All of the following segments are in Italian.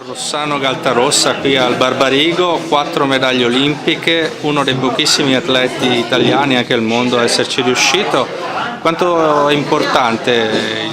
Rossano Galtarossa qui al Barbarigo, 4 medaglie olimpiche, uno dei pochissimi atleti italiani anche al mondo a esserci riuscito. Quanto è importante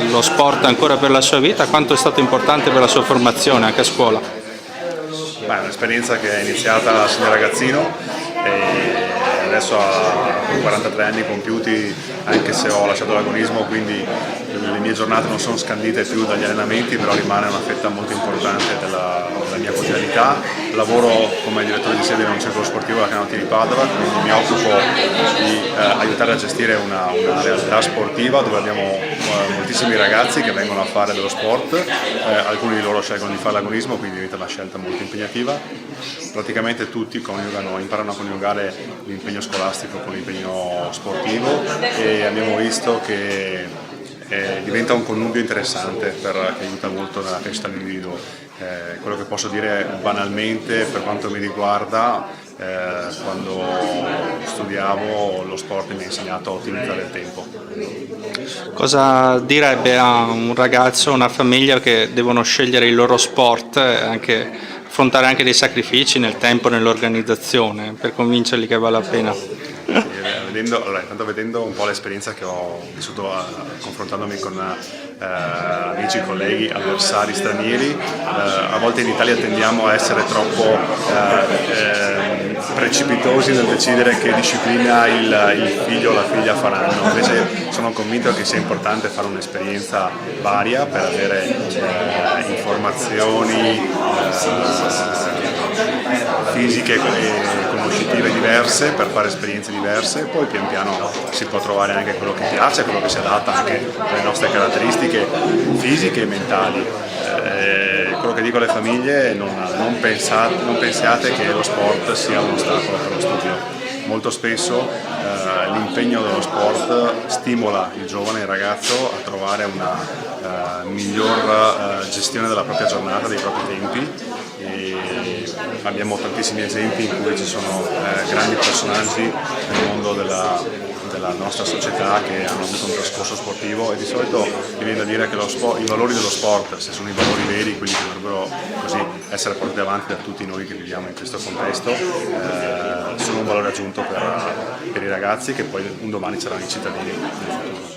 lo sport ancora per la sua vita? Quanto è stato importante per la sua formazione anche a scuola? Beh, è un'esperienza che è iniziata sin da ragazzino e adesso a 43 anni compiuti, anche se ho lasciato l'agonismo, quindi le mie giornate non sono scandite più dagli allenamenti, però rimane una fetta molto importante della mia quotidianità. Lavoro come direttore di sede in un circolo sportivo alla Canottieri di Padova, quindi mi occupo di aiutare a gestire una realtà sportiva dove abbiamo moltissimi ragazzi che vengono a fare dello sport, alcuni di loro scelgono di fare l'agonismo, quindi diventa una scelta molto impegnativa. Praticamente tutti imparano a coniugare l'impegno scolastico con l'impegno sportivo e abbiamo visto che diventa un connubio interessante che aiuta molto nella crescita dell'individuo. Quello che posso dire banalmente per quanto mi riguarda, quando studiavo lo sport mi ha insegnato a ottimizzare il tempo. Cosa direbbe a un ragazzo o una famiglia che devono scegliere il loro sport e affrontare anche dei sacrifici nel tempo e nell'organizzazione per convincerli che vale la pena? Intanto vedendo un po' l'esperienza che ho vissuto confrontandomi con amici, colleghi, avversari stranieri, a volte in Italia tendiamo a essere troppo precipitosi nel decidere che disciplina il figlio o la figlia faranno. Invece sono convinto che sia importante fare un'esperienza varia per avere informazioni fisiche e conoscitive diverse, per fare esperienze diverse, poi pian piano si può trovare anche quello che piace, quello che si adatta anche alle nostre caratteristiche fisiche e mentali. Quello che dico alle famiglie è non pensiate che lo sport sia un ostacolo per lo studio. Molto spesso l'impegno dello sport stimola il giovane, il ragazzo a trovare una miglior gestione della propria giornata, dei propri tempi, e abbiamo tantissimi esempi in cui ci sono grandi personaggi nel mondo della nostra società che hanno avuto un trascorso sportivo e di solito mi viene da dire che i valori dello sport, se sono i valori veri, quelli che dovrebbero così essere portati avanti da tutti noi che viviamo in questo contesto, sono un valore aggiunto per i ragazzi che poi un domani saranno i cittadini del futuro.